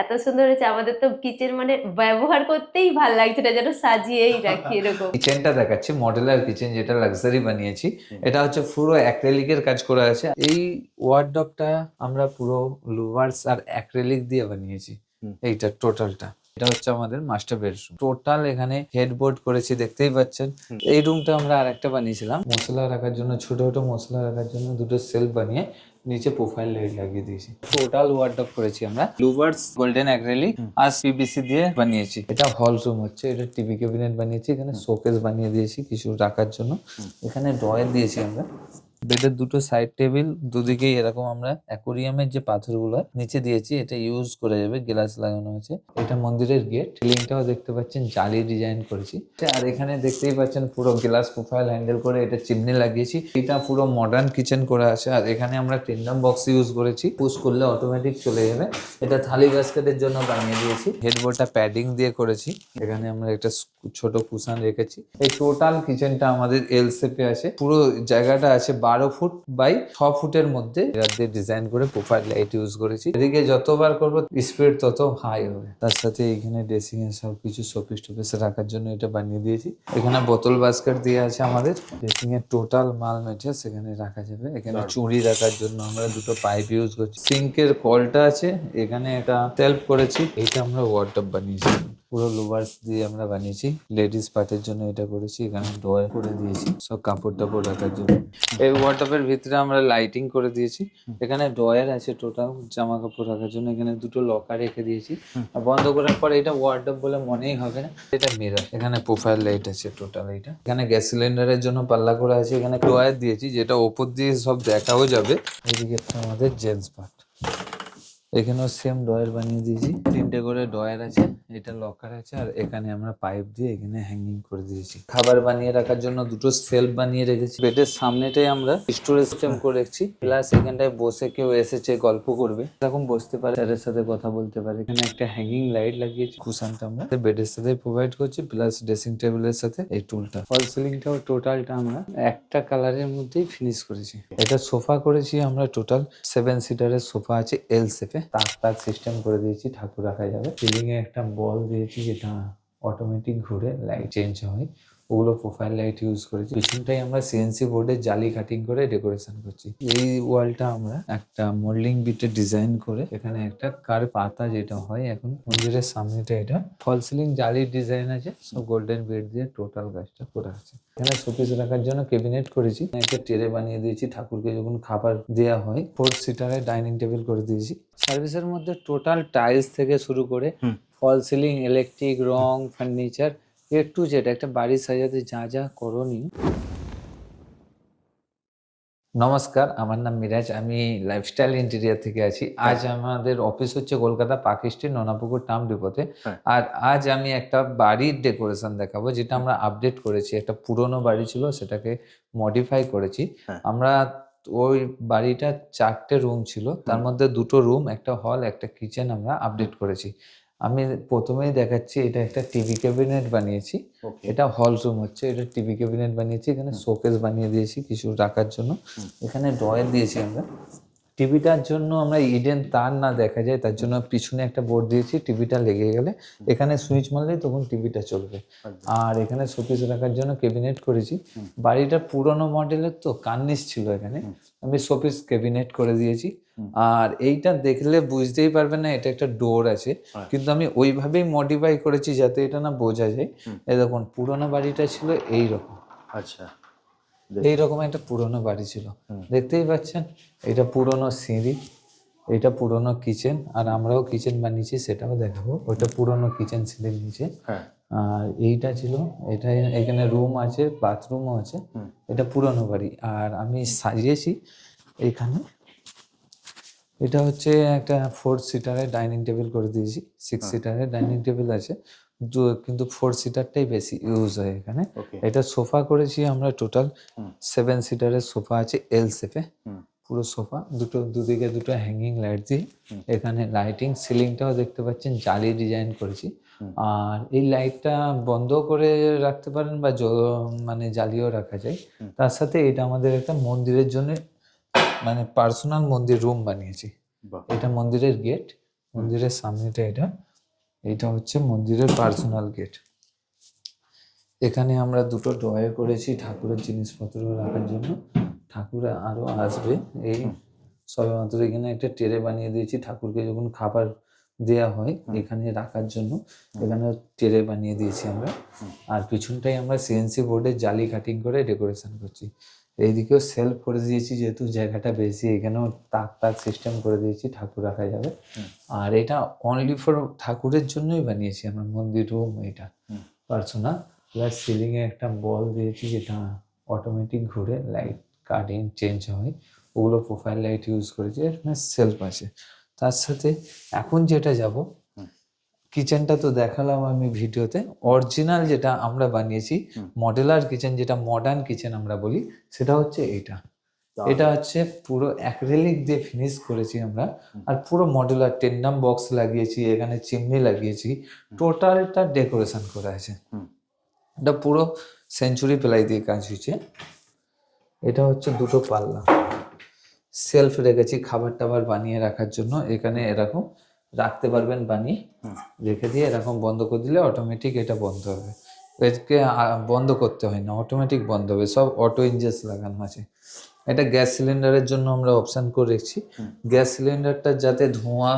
এত সুন্দর হয়েছে, আমাদের তো কিচেন মানে ব্যবহার করতেই ভাল লাগছে না, যেন সাজিয়েই রাখি এরকম। কিচেনটা দেখাচ্ছি, মডেলার কিচেন যেটা লাক্সারি বানিয়েছি। এটা হচ্ছে পুরো অ্যাক্রিলিকের কাজ করা আছে। এই ওয়ার্ডরোবটা আমরা পুরো লুভার্স আর অ্যাক্রিলিক দিয়ে বানিয়েছি। এইটা টোটালটা, এটা হচ্ছে আমাদের মাস্টার বেডরুম। টোটাল এখানে হেডবোর্ড করেছি, দেখতেই পাচ্ছেন। এই রুমটা আমরা আরেকটা বানিয়েছিলাম মশলা রাখার জন্য, ছোট ছোট মশলা রাখার জন্য দুটো সেলফ বানিয়ে নিচে প্রোফাইল লাইট লাগিয়ে দিয়েছি। টোটাল ওয়ার্ডরোব করেছি আমরা লুভার্স গোল্ডেন অ্যাক্রিলিক আর পিভিসি দিয়ে বানিয়েছি। এটা হল রুম হচ্ছে, এটা টিভি ক্যাবিনেট বানিয়েছি, এখানে শোকেস বানিয়ে দিয়েছি কিছু রাখার জন্য। এখানে ড্রয়ার দিয়েছি আমরা। বেডের দুটো সাইড টেবিল, দুদিকেই এরকম আমরা অ্যাকোরিয়ামের যে পাথরগুলো নিচে দিয়েছি, এটা ইউজ করে যাবে, গ্লাস লাগানো আছে। এটা মন্দিরের গেট, সিলিংটাও দেখতে পাচ্ছেন জালি ডিজাইন করেছি। আর এখানে দেখতেই পাচ্ছেন পুরো গ্লাস প্রোফাইল হ্যান্ডেল করে এটা চিমনি লাগিয়েছি। এটা পুরো মডার্ন কিচেন করা আছে। আর এখানে আমরা টেন্ডাম বক্স ইউজ করেছি, পুশ করলে অটোমেটিক চলে যাবে। এটা থালি বাস্কেটের জন্য বানিয়ে দিয়েছি। হেডবোর্ডটা প্যাডিং দিয়ে করেছি। এখানে আমরা একটা ছোট কুশন রেখেছি। এই টোটাল কিচেনটা আমাদের এল শেপে আছে। পুরো জায়গাটা আছে 12 ফুট বাই 6 ফুটের মধ্যে। এর দিয়ে ডিজাইন করে প্রোফাইল লাইট ইউজ করেছি। এদিকে যতবার করবো স্পিড তত হাই হবে। তার সাথে এখানে ড্রেসিং এর সব কিছু শোপিস টোপিস রাখার জন্য এটা বানিয়ে দিয়েছি। এখানে বোতল বাস্কেট দিয়ে আছে আমাদের। ড্রেসিং এর টোটাল মাল মেটে সেখানে রাখা যাবে। এখানে চুড়ি রাখার জন্য আমরা দুটো পাইপ ইউজ করছি। সিঙ্কের কলটা আছে এখানে, এটা সেলফ করেছি। এটা আমরা ওয়ার্ডরোব বানিয়েছি, পুরো লুভার্স দিয়ে আমরা বানিয়েছি। লেডিস পার্টের জন্য এটা করেছি। এখানে ড্রয়ার করে দিয়েছি সব কাপড় টাপড় রাখার জন্য। এই ওয়ার্ডরোবের ভিতরে আমরা লাইটিং করে দিয়েছি। এখানে ড্রয়ার আছে টোটাল জামা কাপড় রাখার জন্য। এখানে দুটো লকার রেখে দিয়েছি। আর বন্ধ করার পরে এটা ওয়ার্ডরোব বলে মনেই হবে না, এটা মিরর। এখানে প্রোফাইল লাইট আছে টোটাল। এটা এখানে গ্যাস সিলিন্ডারের জন্য পাল্লা করা আছে। এখানে ড্রয়ার দিয়েছি যেটা ওপর দিয়ে সব দেখাও যাবে। এদিকে আমাদের জেন্টস পার্ট, এখানেও সেম ড্রয়ার বানিয়ে দিয়েছি। 3টে করে ড্রয়ার আছে, এটা লকার আছে। আর এখানে আমরা পাইপ দিয়ে এখানে হ্যাঙ্গিং করে দিয়েছি। খাবার বানিয়ে রাখার জন্য দুটো সেলফ বানিয়ে রেখেছি। বেডের সামনেটাই আমরা স্টোরেজ সিস্টেম করে রেখেছি। প্লাস এখানটায় বসে কেউ এসেছে গল্প করবে এরকম বসতে পারে, স্যারের সাথে কথা বলতে পারে। এখানে একটা হ্যাঙ্গিং লাইট লাগিয়েছি। কুশনটা আমরা বেডের সাথে প্রোভাইড করছি, প্লাস ড্রেসিং টেবিলের সাথে এই টুলটা। ফল সিলিংটাও টোটালটা আমরা একটা কালারের মধ্যেই ফিনিশ করেছি। এটা সোফা করেছি আমরা টোটাল 7 সিটারের সোফা আছে এল শেপে। তাক সিস্টেম করে দিয়েছি, ঠাকুর রাখা যাবে। সিলিং এ একটা বল দিয়েছি যেটা অটোমেটিক ঘুরে লাইট চেঞ্জ হয়। ওগুলো প্রোফাইল লাইট ইউজ করেছি। পিছনটাই আমরা সিএনসি বোর্ডে জালি কাটিং করে ডেকোরেশন করছি। এই ওয়ালটা আমরা একটা মোল্ডিং বিটে ডিজাইন করে এখানে একটা কার পাতা যেটা হয় এখন মন্দিরের সামনেটা, এটা ফল সিলিং জালির ডিজাইন আছে। সব গোল্ডেন বিট দিয়ে টোটাল কাজটা করা আছে। এখানে শোপিস রাখার জন্য ক্যাবিনেট করেছি। একটা ট্রে বানিয়ে দিয়েছি, ঠাকুরকে যখন খাবার দেওয়া হয়। 4 সিটারে ডাইনিং টেবিল করে দিয়েছি। সার্ভিসের মধ্যে টোটাল টাইলস থেকে শুরু করে ফল ceiling, electric, wrong, furniture, to Z একটা বাড়ি সাজাতে যা যা করণীয়। নমস্কার, আমার নাম মিরাজ, আমি লাইফস্টাইল ইন্টেরিয়ার থেকে আছি। আজ আমাদের অফিস হচ্ছে Kolkata park street, Nonapukur town ডিপোতে। আর আজ আমি একটা বাড়ির ডেকোরেশন দেখাবো যেটা আমরা আপডেট করেছি। একটা পুরনো বাড়ি ছিল, সেটাকে মডিফাই করেছি আমরা। ওই বাড়িটা 4টে রুম ছিল, তার মধ্যে 2টো রুম, একটা হল, একটা কিচেন আমরা আপডেট করেছি। আমি প্রথমেই দেখাচ্ছি, এটা একটা টিভি ক্যাবিনেট বানিয়েছি। এটা হল রুম হচ্ছে, এটা টিভি ক্যাবিনেট বানিয়েছি। এখানে শোকেস বানিয়ে দিয়েছি কিছু রাখার জন্য। এখানে ড্রয়ার দিয়েছি আমরা। টিভিটার জন্য আমরা ইডেন তার না দেখা যায় তার জন্য পিছনে একটা বোর্ড দিয়েছি। টিভিটা লেগে গেলে এখানে সুইচ মারলেই তখন টিভিটা চলবে। আর এখানে শোকেস রাখার জন্য ক্যাবিনেট করেছি। বাড়িটা পুরনো মডেলের তো কার্নিশ ছিল, এখানে আমি শোপিস ক্যাবিনেট করে দিয়েছি। আর এইটা দেখলে বুঝতেই পারবেন না এটা একটা ডোর আছে, কিন্তু আমি ওইভাবেই মডিফাই করেছি যাতে এটা না বোঝা যায়। এই দেখুন, পুরনো বাড়িটা ছিল এইরকম। আচ্ছা, এইরকম একটা পুরনো বাড়ি ছিল, দেখতেই পাচ্ছেন। এটা পুরনো সিঁড়ি, এটা পুরনো কিচেন। আর আমরাও কিচেন বানিয়েছি, সেটাও দেখাবো। ওইটা পুরনো কিচেন সিঁড়ির নিচে। আর এইটা ছিল, এটা এখানে রুম আছে, বাথরুমও আছে। এটা পুরনো বাড়ি। আর আমি সাজিয়েছি এখানে, এটা হচ্ছে একটা 4 সিটারের ডাইনিং টেবিল করে দিয়েছি। 6 সিটারের ডাইনিং টেবিল আছে, কিন্তু 4 সিটারটাই বেশি ইউজ হয় এখানে। এটা সোফা করেছি আমরা টোটাল 7 সিটারের সোফা আছে এল শেপে। পুরো সোফা, দুদিকে দুটো হ্যাঙ্গিং লাইট দিয়ে এখানে লাইটিং। সিলিংটাও দেখতে পাচ্ছেন জালি ডিজাইন করেছি। আর এই লাইটটা বন্ধ করে রাখতে পারেন বা মানে জ্বালিয়েও রাখা যায়। তার সাথে এটা আমাদের একটা মন্দিরের জন্য মানে পার্সোনাল মন্দির রুম বানিয়েছি। এটা মন্দিরের গেট, মন্দিরের সামনেটা এটা, এইটা হচ্ছে মন্দিরের পার্সোনাল গেট। এখানে আমরা দুটো ড্রয়ার করেছি ঠাকুরের জিনিসপত্র রাখার জন্য। ঠাকুর আরো আসবে, এই সবে মাত্র এখানে একটা ট্রে বানিয়ে দিয়েছি ঠাকুরকে যখন খাবার দেয়া হয় এখানে রাখার জন্য, এখানে ট্রে বানিয়ে দিয়েছি আমরা। আর পিছনটাই আমরা সিএনসি বোর্ডে জালি কাটিং করে ডেকোরেশন করছি। এইদিকেও সেলফ করে দিয়েছি, যেহেতু জায়গাটা বেশি এখানেও তাক তাক সিস্টেম করে দিয়েছি, ঠাকুর রাখা যাবে। আর এটা অনলি ফর ঠাকুরের জন্যই বানিয়েছি আমরা, মন্দির রুম এটা পার্সোনাল। প্লাস সিলিংয়ে একটা বল দিয়েছি যেটা অটোমেটিক ঘুরে লাইট কাটিং চেঞ্জ হয়, ওগুলো প্রোফাইল লাইট ইউজ করেছি। এখানে সেলফ আছে। তার সাথে এখন যেটা যাব, কিচেনটা তো দেখালাম আমি ভিডিওতে, অরিজিনাল যেটা আমরা বানিয়েছি মডেলার কিচেন, যেটা মডার্ন কিচেন আমরা বলি, সেটা হচ্ছে এইটা। এটা হচ্ছে পুরো অ্যাক্রিলিক দিয়ে ফিনিশ করেছি আমরা, আর পুরো মডুলার টেন্ডাম বক্স লাগিয়েছি, এখানে চিমনি লাগিয়েছি, টোটালটা ডেকোরেশন করা আছে। এটা পুরো সেঞ্চুরি প্লাই দিয়ে কাজ হয়েছে। এটা হচ্ছে দুটো পাল্লা, সেলফ রেখেছি খাবার টাবার বানিয়ে রাখার জন্য। এখানে এরকম রাখতে পারবেন বানিয়ে, রেখে দিয়ে এরকম বন্ধ করে দিলে অটোমেটিক এটা বন্ধ হবে। এটাকে বন্ধ করতে হয় না, অটোমেটিক বন্ধ হবে, সব অটো ইঞ্জেস লাগানো আছে। এটা গ্যাস সিলিন্ডারের জন্য আমরা অপশান করে রেখেছি। গ্যাস সিলিন্ডারটা যাতে ধোঁয়া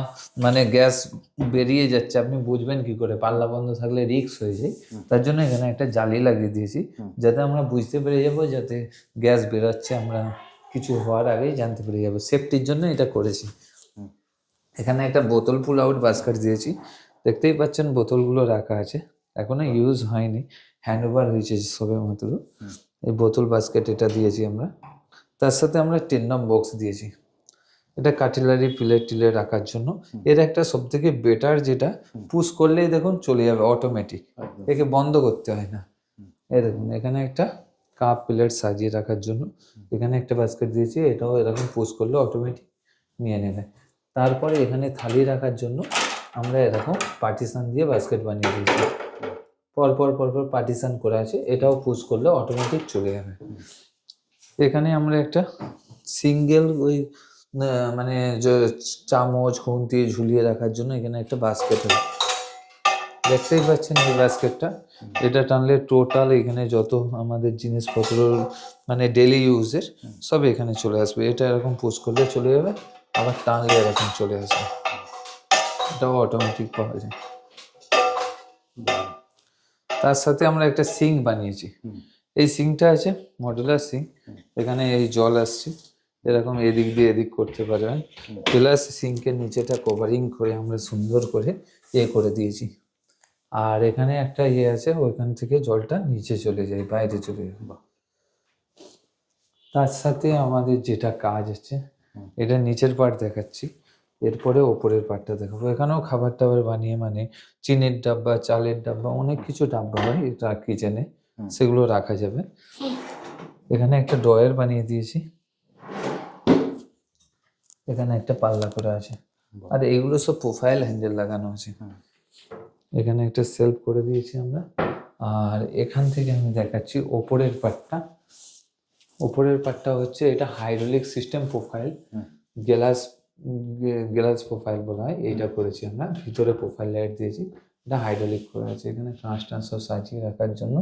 মানে গ্যাস বেরিয়ে যাচ্ছে আপনি বুঝবেন কি করে, পাল্লা বন্ধ থাকলে রিস্ক হয়ে যায়। তার জন্য এখানে একটা জালি লাগিয়ে দিয়েছি, যাতে আমরা বুঝতে পেরে যাবো যাতে গ্যাস বেরোচ্ছে, আমরা কিছু হওয়ার আগেই জানতে পেরে যাবো, সেফটির জন্য এটা করেছি। এখানে একটা বোতল পুল আউট বাস্কেট দিয়েছি, দেখতেই পাচ্ছেন বোতলগুলো রাখা আছে, এখনো ইউজ হয়নি, হ্যান্ড ওভার হয়েছে সবে মাত্র। এই বোতল বাস্কেট এটা দিয়েছি আমরা। তার সাথে আমরা টেন্ডাম বক্স দিয়েছি, এটা কাটলারি প্লেট টিলে রাখার জন্য। এর একটা সব থেকে বেটার যেটা, পুশ করলেই দেখুন চলে যাবে অটোমেটিক, একে বন্ধ করতে হয় না। এই দেখুন এখানে একটা কাপ প্লেট সাজিয়ে রাখার জন্য এখানে একটা বাস্কেট দিয়েছি, এটাও এরকম পুশ করলে অটোমেটিক নিয়ে নেবে। তারপরে এখানে থালি রাখার জন্য আমরা এরকম পার্টিশন দিয়ে বাস্কেট বানিয়ে দিয়েছি, পরপর পরপর পার্টিশন করা আছে, এটাও পুশ করলে অটোমেটিক চলে যাবে। এখানে আমরা একটা সিঙ্গেল ওই মানে যে চামচ খুন্তি ঝুলিয়ে রাখার জন্য এখানে একটা বাস্কেট আছে, দেখতেই পাচ্ছেন এই বাস্কেটটা। এটা টানলে টোটাল এখানে যত আমাদের জিনিসপত্র মানে ডেলি ইউজের সব এখানে চলে আসবে। এটা এরকম পুশ করলে চলে যাবে, আবার টানলে এরকম চলে আসবে, এটাও অটোমেটিক পাওয়া যায়। তার সাথে আমরা একটা সিঙ্ক বানিয়েছি, এই সিঙ্কটা আছে মডুলার সিঙ্ক, এখানে এই জল আসছে এরকম এদিক দিয়ে এদিক করতে পারবেন। প্লাস সিঙ্কের নিচেটা কভারিং করে আমরা সুন্দর করে করে দিয়েছি। আর এখানে একটা আছে, ওইখান থেকে জলটা নিচে চলে যায়, বাইরে চলে যায়। তার সাথে আমাদের যেটা কাজ আছে, এটা নিচের পার্ট দেখাচ্ছি, এরপরে ওপরের পার্টটা দেখাবো। এখানেও খাবার টাবার বানিয়ে মানে চিনির ডাব্বা, চালের ডাব্বা, অনেক কিছু ডাব্বা হয় এটা কিচেনে, সেগুলো রাখা যাবে। এখানে একটা ড্রয়ার বানিয়ে দিয়েছি, এখানে একটা পাল্লা করা আছে, আর এগুলো সব প্রোফাইল হ্যান্ডেল লাগানো আছে। এখানে একটা সেলফ করে দিয়েছি আমরা। আর এখান থেকে আমি দেখাচ্ছি ওপরের পার্টটা। ওপরের পার্টটা হচ্ছে এটা hydraulic system profile, glass profile বলা হয়, এইটা করেছি আমরা। ভিতরে প্রোফাইল লাইট দিয়েছি, এটা হাইড্রোলিক করা আছে, এখানে কাঁচ টাঁচ সব সাজিয়ে রাখার জন্য।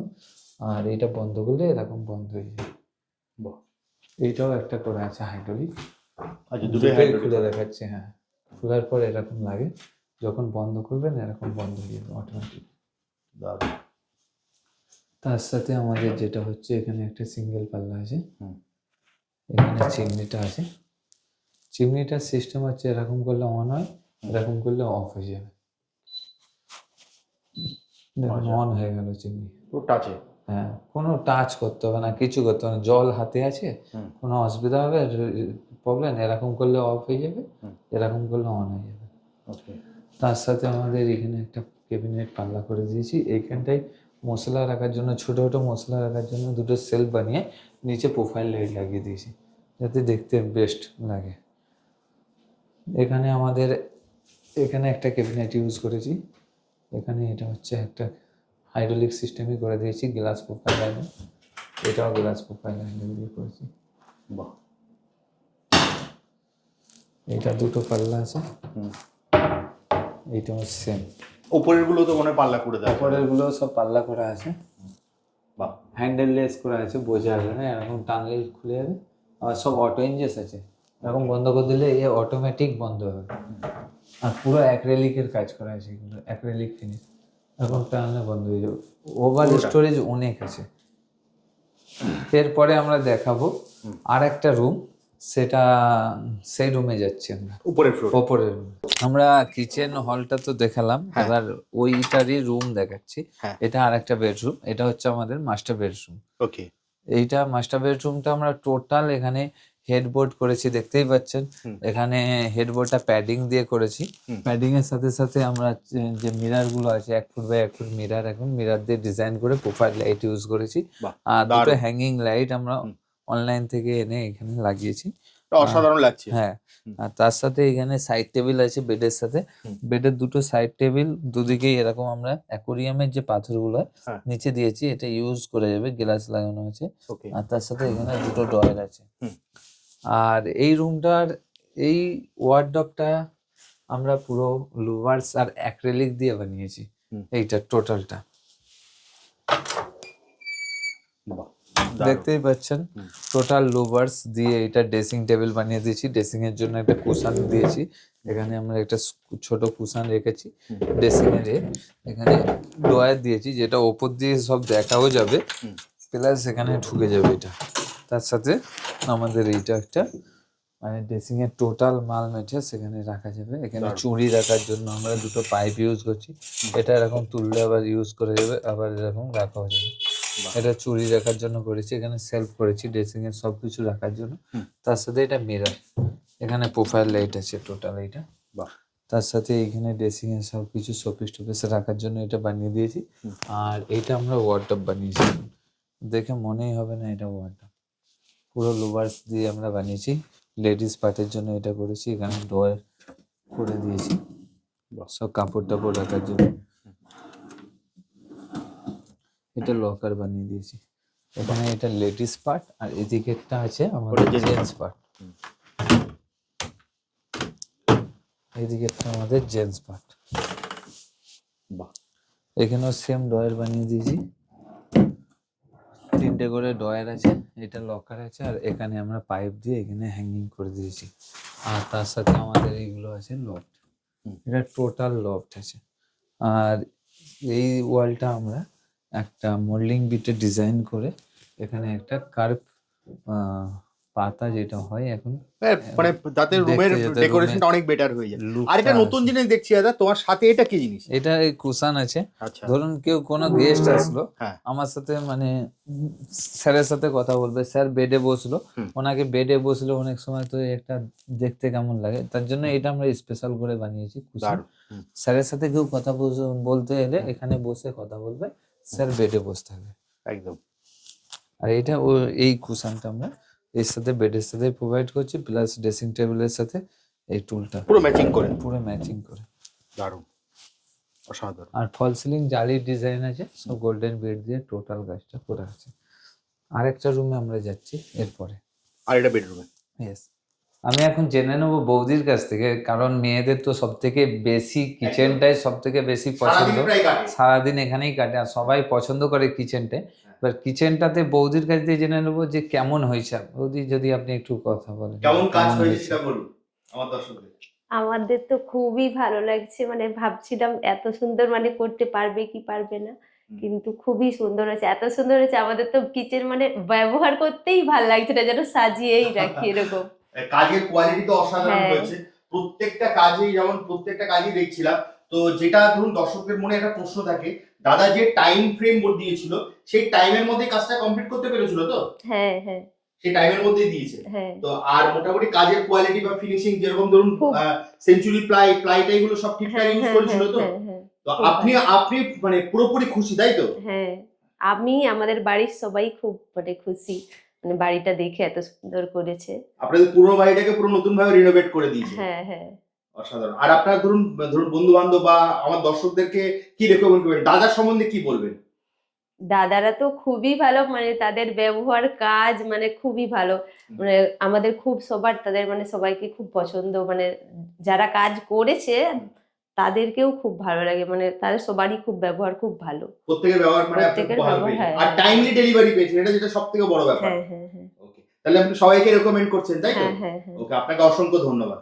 আর এটা বন্ধ করলে এরকম বন্ধ হয়ে যায়। এইটাও একটা করা আছে হাইড্রোলিক, দুটোই খুলে দেখাচ্ছে। হ্যাঁ, খোলার পর এরকম লাগে, যখন বন্ধ করবেন এরকম বন্ধ হয়ে যাবে অটোমেটিক। তার সাথে আমাদের যেটা হচ্ছে, এখানে একটা সিঙ্গেল পাল্লা আছে, এখানে চিমনিটা আছে। চিমনিটার সিস্টেম হচ্ছে এরকম করলে অন হয়, এরকম করলে অফ হয়ে যাবে। দেখুন অন হয়ে গেল চিমনি, টাচে। হ্যাঁ, কোনো টাচ করতে হবে না, কিছু করতে হবে না, জল হাতে আছে, কোনো অসুবিধা হবে প্রবলেম, এরকম করলে অফ হয়ে যাবে, এরকম করলে অন হয়ে যাবে। তার সাথে আমাদের এখানে একটা ক্যাবিনেট পাল্লা করে দিয়েছি, এইখানটায় মশলা রাখার জন্য, ছোটো ছোটো মশলা রাখার জন্য দুটো সেলফ বানিয়ে নিচে প্রোফাইল লাইট লাগিয়ে দিয়েছি, যাতে দেখতে বেস্ট লাগে। এখানে আমাদের এখানে একটা ক্যাবিনেট ইউজ করেছি, এখানে এটা হচ্ছে একটা হাইড্রোলিক সিস্টেমই করে দিয়েছি, গ্লাস প্রোফাইল লাইন, এটাও গ্লাস প্রোফাইল লাইন দিয়ে করেছি। এটা দুটো পাল্লা আছে, এইটাও সেম। উপরের গুলো তো মনে হয় পাল্লা করে দেয়। উপরের গুলো সব পাল্লা করা আছে, বাহ, হ্যান্ডেল লেস করা আছে, বোঝা যাবে না, এরকম টানলেই খুলে যাবে। আর সব অটো ইঞ্জেস আছে, এরকম বন্ধ করে দিলে এ অটোমেটিক বন্ধ হবে। আর পুরো অ্যাক্রেলিকের কাজ করা আছে, কিন্তু অ্যাক্রেলিক ফিনিশ, এরকম টানলে বন্ধ হয়ে যাবে। ওভার স্টোরেজ অনেক আছে। এরপরে আমরা দেখাবো আর একটা রুম, সেটা সেই রুমে যাচ্ছি আমরা, উপরের ফ্লোর। ওপরের রুম। আমরা কিচেন হলটা তো দেখালাম, এবার ওইটারই রুম দেখাচ্ছি। হ্যাঁ। এটা আর একটা বেডরুম, এটা হচ্ছে আমাদের মাস্টার বেডরুম। ওকে। এইটা মাস্টার বেডরুমটা আমরা টোটাল এখানে হেডবোর্ড করেছি, দেখতেই পাচ্ছেন। এখানে হেডবোর্ডটা প্যাডিং দিয়ে করেছি। প্যাডিং এর সাথে সাথে আমরা যে মিরার গুলো আছে 1 ফুট বাই 1 ফুট মিরার, এখন মিরার দিয়ে ডিজাইন করে প্রোফাইল লাইট ইউজ করেছি। আর দুটো হ্যাঙ্গিং লাইট আমরা অনলাইন থেকে এনে এখানে লাগিয়েছি, অসাধারণ লাগছে। হ্যাঁ। আর তার সাথে এখানে সাইড টেবিল আছে বেডের সাথে, বেডের দুটো সাইড টেবিল দুদিকেই এরকম আমরা অ্যাকোরিয়ামের যে পাথরগুলো নিচে দিয়েছি, এটা ইউজ করে যাবে, গ্লাস লাগানো আছে। আর তার সাথে এখানে দুটো ড্রয়ার আছে। আর এই রুমটার এই ওয়ার্ডরোবটা আমরা পুরো লুভার্স আর অ্যাক্রিলিক দিয়ে বানিয়েছি, এইটা টোটালটা দেখতেই পাচ্ছেন। টোটাল লুভার্স দিয়ে এটা ড্রেসিং টেবিল বানিয়ে দিয়েছি, ড্রেসিং এর জন্য একটা কুশন দিয়েছি, এখানে আমরা একটা ছোট কুশন রেখেছি ড্রেসিং এর। এখানে ড্রয়ার দিয়েছি, যেটা ওপর দিয়ে সব দেখাও যাবে, প্লাস এখানে ঢুকে যাবে এটা। তার সাথে আমাদের এইটা একটা মানে ড্রেসিং এর টোটাল মাল মেটে সেখানে রাখা যাবে। এখানে চুড়ি রাখার জন্য আমরা দুটো পাইপ ইউজ করছি, এটা এরকম তুললে আবার ইউজ করা যাবে, আবার এরকম রাখাও যাবে। এটা চুড়ি রাখার জন্য করেছি, এখানে সেলফ করেছি ড্রেসিং এর সবকিছু রাখার জন্য। তার সাথে এটা মিরর, এখানে প্রোফাইল লাইট আছে টোটাল এইটা। তার সাথে এখানে ড্রেসিং এর সবকিছু শোপিস টোপিস রাখার জন্য এটা বানিয়ে দিয়েছি। আর এইটা আমরা ওয়ার্ডরোব বানিয়েছি, দেখে মনেই হবে না এটা ওয়ার্ডরোব, পুরো লুভার্স দিয়ে আমরা বানিয়েছি। লেডিস পার্টের জন্য এটা করেছি, এখানে ড্রয়ার করে দিয়েছি সব কাপড় টাপড় রাখার জন্য। এটা লকার বানিয়ে দিয়েছি, এখানে এটা লেডিস পার্ট, আর এদিকেরটা আছে আমাদের জেন্টস পার্ট, এদিকেরটা আমাদের জেন্টস পার্ট। এখানেও সেম ড্রয়ার বানিয়ে দিয়েছি, 3টে করে ড্রয়ার আছে, এটা লকার আছে, আর এখানে আমরা পাইপ দিয়ে এখানে হ্যাঙ্গিং করে দিয়েছি। আর তার সাথে আমাদের এইগুলো আছে লফট, এটা টোটাল লফট আছে। আর এই ওয়ালটা আমরা একটা মোল্ডিং বিটে ডিজাইন করে এখানে একটা কার্ভ পাতা যেটা হয় এখন, মানে যাতে রুমের ডেকোরেশনটা অনেক বেটার হয়ে যায়। আর এটা নতুন জিনিস দেখছি দাদা, তোমার সাথে এটা কি জিনিস? এটা এই কুশন আছে। আচ্ছা, ধরুন কেউ কোনো গেস্ট আসলো, আমার সাথে মানে স্যারের সাথে কথা বলবে, স্যার বেডে বসলো, ওনাকে বেডে বসলো অনেক সময় তো একটা দেখতে কেমন লাগে, তার জন্য এটা আমরা স্পেশাল করে বানিয়েছি কুশন। স্যারের সাথে কেউ কথা বলতে এলে এখানে বসে কথা বলবে, স্যার বেডে বসে থাকবে একদম। আর এটা এই কুশনটা আমরা এর সাথে বেডের সাথে প্রোভাইড করছি, প্লাস ড্রেসিং টেবিলের সাথে এই টুলটা পুরো ম্যাচিং করে, দারুণ, অসাধারণ। আর ফল সিলিং জালির ডিজাইন আছে, সব গোল্ডেন বিড দিয়ে টোটাল কাজটা করা আছে। আরেকটা রুমে আমরা যাচ্ছি এরপরে। আর এটা বেডরুমে। ইয়েস, আমি এখন জেনে নেবো বৌদির কাছ থেকে, কারণ মেয়েদের তো সব থেকে বেশি কিচেনটাই সব থেকে বেশি পছন্দ, সারাদিন এখানেই কাটে, আর সবাই পছন্দ করে কিচেনটা। এবার কিচেনটাতে বৌদির কাছ দিয়ে জেনে নেবো যে কেমন হয়েছে। বৌদি যদি আপনি একটু কথা বলেন, কেমন কাজ হয়েছে সেটা বলুন আমার দর্শকদের। আমাদের তো খুবই ভালো লাগছে, মানে ভাবছিলাম এত সুন্দর মানে করতে পারবে কি পারবে না, কিন্তু খুবই সুন্দর হয়েছে, এত সুন্দর হয়েছে। আমাদের তো কিচেন মানে ব্যবহার করতেই ভালো লাগছে না, যেন সাজিয়েই রাখি এরকম। কাজের কোয়ালিটি তো অসাধারণ হয়েছে, প্রত্যেকটা কাজেই দেখছিলাম। তো যেটা ধরুন দর্শকদের মনে একটা প্রশ্ন থাকে, দাদা যে টাইম ফ্রেম দিয়েছিল সেই টাইমের মধ্যে কাজটা কমপ্লিট করতে পেরেছিল তো? হ্যাঁ হ্যাঁ, সেই টাইমের মধ্যেই দিয়েছে। তো আর মোটামুটি কাজের কোয়ালিটি বা ফিনিশিং যেরকম ধরুন সেঞ্চুরি প্লাইটা এগুলো সব ঠিকঠাক ইউজ করেছিল তো? তো আপনি মানে পুরোপুরি খুশি তাই তো? হ্যাঁ, আমি আমাদের বাড়ির সবাই খুব মানে খুশি, মানে বাড়িটা দেখে এত সুন্দর করেছে। আপনাদের পুরো বাড়িটাকে পুরো নতুন ভাবে রিনোভেট করে দিয়েছে। হ্যাঁ হ্যাঁ, অসাধারণ। আর আপনারা ধরুন বন্ধু বান্ধব বা আমার দর্শকদেরকে কি রেকমেন্ড করবেন, দাদার সম্বন্ধে কি বলবেন? দাদারা তো খুবই ভালো, মানে তাদের ব্যবহার কাজ মানে খুবই ভালো, মানে আমাদের খুব সবার তাদের মানে সবাইকে খুব পছন্দ, মানে যারা কাজ করেছে তাদেরকেও খুব ভালো লাগে, মানে তাদের সবারই খুব ব্যবহার খুব ভালো। প্রত্যেকের ব্যবহার মানে আপনি প্রত্যেকের খুব ভালো ব্যবহার, পেয়েছেন। হ্যাঁ, আর হ্যাঁ। টাইমলি ডেলিভারি পেয়েছেন, এটা যেটা সবথেকে বড় ব্যাপার। হ্যাঁ, হ্যাঁ, হ্যাঁ। ওকে, তাহলে আপনি সবাইকে রেকমেন্ড করছেন, তাই তো? হ্যাঁ, হ্যাঁ, হ্যাঁ। ওকে, আপনাকে অসংখ্য ধন্যবাদ।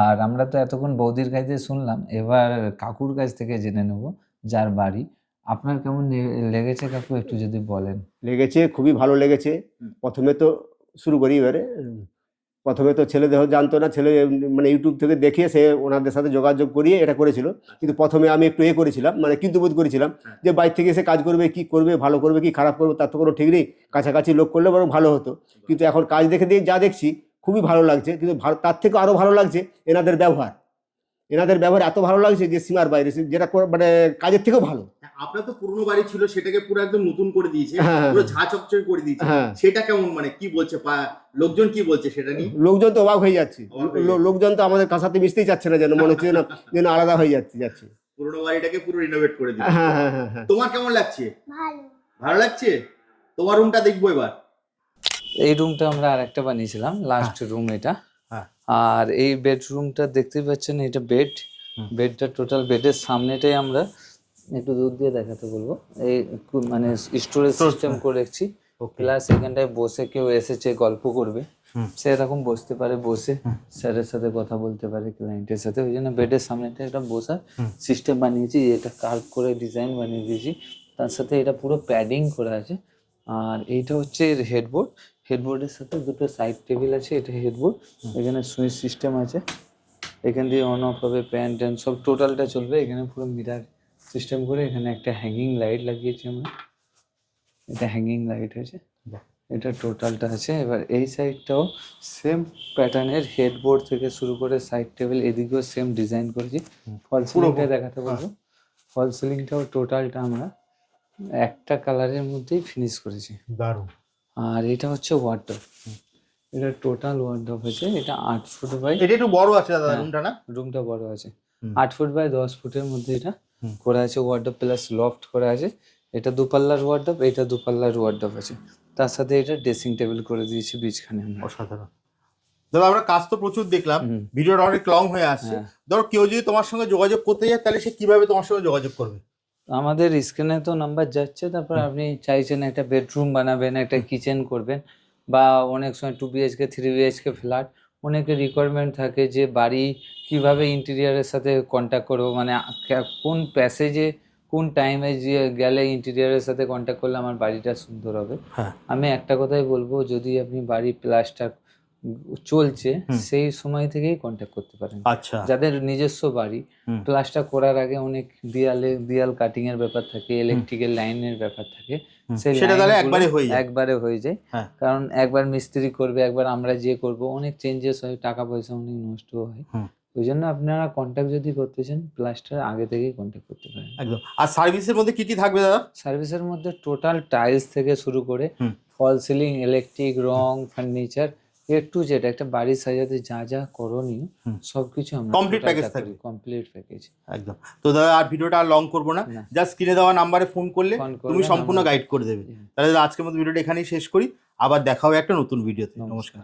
আর আমরা তো এতক্ষণ বৌদির কাছ থেকে শুনলাম, এবার কাকুর কাছ থেকে জেনে নেব যার বাড়ি। আপনার কেমন লেগেছে কাকু, একটু যদি বলেন। লেগেছে, খুবই ভালো লেগেছে। প্রথমে তো শুরু করি এবারে। প্রথমে তো ছেলেদের জানতো না, ছেলে মানে ইউটিউব থেকে দেখে সে ওনাদের সাথে যোগাযোগ করিয়ে এটা করেছিল। কিন্তু প্রথমে আমি একটু করেছিলাম, মানে কিন্তু বোধ করেছিলাম যে বাইরে থেকে এসে কাজ করবে, কি করবে, ভালো করবে কি খারাপ করবে তার তো কোনো ঠিক নেই, কাছাকাছি লোক করলে বরং ভালো হতো। কিন্তু এখন কাজ দেখে দিয়ে যা দেখছি খুবই ভালো লাগছে। কিন্তু তার থেকে আরও ভালো লাগছে এনাদের ব্যবহার। এনাদের ব্যবহার এত ভালো লাগছে যে সীমার বাইরে, যেটা মানে কাজের থেকেও ভালো। আপনার তো পুরনো বাড়ি ছিল, সেটাকে পুরো একদম নতুন করে দিয়েছে, হ্যাঁ, পুরো ঝা চকচকে করে দিয়েছে। হ্যাঁ। সেটা কেমন, মানে কি বলছে লোকজন, কি বলছে সেটা নিয়ে? লোকজন তো অবাক হয়ে যাচ্ছে। অবাক হয়ে যাচ্ছে। লোকজন তো আমাদের সাথে মিশতেই চাচ্ছে না, যেন মনে হচ্ছে না যেন আলাদা হয়ে যাচ্ছে। পুরনো বাড়িটাকে পুরো রিনোভেট করে দিয়েছে। হ্যাঁ, হ্যাঁ, হ্যাঁ, হ্যাঁ। তোমার কেমন লাগছে? ভালো। ভালো লাগছে? তোমার রুমটা দেখবো এবার। এই রুমটা আমরা আরেকটা বানিয়েছিলাম, লাস্ট রুম এটা। হ্যাঁ। আর এই বেডরুমটা দেখতেই পাচ্ছেন, এটা বেডটা টোটাল বেডের সামনেটাই আমরা একটু দূর দিয়ে দেখাতে বলবো, এই মানে স্টোরেজ সিস্টেম করে রেখেছি। প্লাস এখানটায় বসে কেউ এসেছে গল্প করবে, সে এরকম বসতে পারে, বসে স্যারের সাথে কথা বলতে পারে, ক্লায়েন্টের সাথে। ওই জন্য বেডের সামনেটা একটা বসার সিস্টেম বানিয়েছি, এটা কার্ভ করে ডিজাইন বানিয়ে দিয়েছি। তার সাথে এটা পুরো প্যাডিং করা আছে। আর এইটা হচ্ছে হেডবোর্ডের সাথে দুটো সাইড টেবিল আছে, এটা হেডবোর্ড। এখানে সুইচ সিস্টেম আছে, এখান দিয়ে অন অফ হবে, প্যান ট্যান সব টোটালটা চলবে। এখানে পুরো মিরার সিস্টেম করে এখানে একটা হ্যাঙ্গিং লাইট লাগিয়েছি আমরা, এটা হ্যাঙ্গিং লাইট আছে, এটা টোটালটা আছে। এবার এই সাইডটাও সেম প্যাটার্নের, হেডবোর্ড থেকে শুরু করে সাইড টেবিল এদিকেও সেম ডিজাইন করেছি। ফল সিলিংটা দেখাতে বলবো, ফল সিলিংটাও টোটালটা আমরা একটা কালারের মধ্যেই ফিনিশ করেছি। দারুণ। আর এটা হচ্ছে ওয়ার্ডরোব, এটা টোটাল ওয়ার্ডরোব হয়েছে, এটা 8 ফুট বাই, এটা একটু বড় আছে দাদা হ্যাঁ, রুমটা না? রুমটা বড় আছে, 8 ফুট বাই 10 ফুটের মধ্যে এটা করা আছে ওয়ার্ডরোব, প্লাস লফট করা আছে। এটা দুপাল্লার ওয়ার্ডরোব, এটা দুপাল্লার ওয়ার্ডরোব আছে। তার সাথে এটা ড্রেসিং টেবিল করে দিয়েছি বিছখানে আমরা। অসাধারণ। দাদা আমরা কাজ তো প্রচুর দেখলাম, ভিডিওটা অনেক লং হয়ে আসছে। হ্যাঁ। ধরো কেউ যদি তোমার সঙ্গে যোগাযোগ করতে যায়, তাহলে সে কিভাবে তোমার সঙ্গে যোগাযোগ করবে? আমাদের স্ক্রিনে তো নাম্বার যাচ্ছে, তারপর আপনি চাইছেন একটা বেডরুম বানাবেন, একটা কিচেন করবেন, বা অনেক সময় 2 BHK 3 BHK ফ্ল্যাট, অনেকের রিকোয়ারমেন্ট থাকে যে বাড়ি কিভাবে ইন্টেরিয়ারের সাথে কন্ট্যাক্ট করবো, মানে কোন প্যাসেজে কোন টাইমে যে গেলে ইন্টেরিয়ারের সাথে কন্ট্যাক্ট করলে আমার বাড়িটা সুন্দর হবে। আমি একটা কথাই বলবো, যদি আপনি বাড়ি প্লাস্টার চলছে সেই সময় থেকেই কন্ট্যাক্ট করতে পারেন। আচ্ছা। যাদের নিজস্ব বাড়ি, প্লাস্টার করার আগে অনেক দেয়াল কাটিং এর ব্যাপার থাকে, ইলেকট্রিক্যাল লাইনের ব্যাপার থাকে, সেটা তাহলে একবারে হয়ে যায়। কারণ একবার মিস্ত্রি করবে, একবার আমরা যে করব, অনেক চেঞ্জেস হয়, টাকা পয়সা অনেক নষ্ট হয়। ওই জন্য আপনারা কন্ট্যাক্ট যদি করতে চান, প্লাস্টার আগে থেকেই কন্ট্যাক্ট করতে পারেন। একদম। আর সার্ভিসের মধ্যে কি কি থাকবে দাদা? সার্ভিসের মধ্যে টোটাল টাইলস থেকে শুরু করে ফল সিলিং, ইলেকট্রিক, রং, ফার্নিচার, একটু যেটা একটা বাড়ি সাজাতে যা যা করণীয় সবকিছু আমরা কমপ্লিট প্যাকেজ থাকবে। কমপ্লিট প্যাকেজ একদম। তো দাদা আর ভিডিওটা আর লং করবো না, জাস্ট স্ক্রিনে দেওয়া নাম্বারে ফোন করলে তুমি সম্পূর্ণ গাইড করে দেবে। তাহলে আজকের মতো ভিডিওটা এখানেই শেষ করি, আবার দেখা হবে একটা নতুন ভিডিওতে। নমস্কার।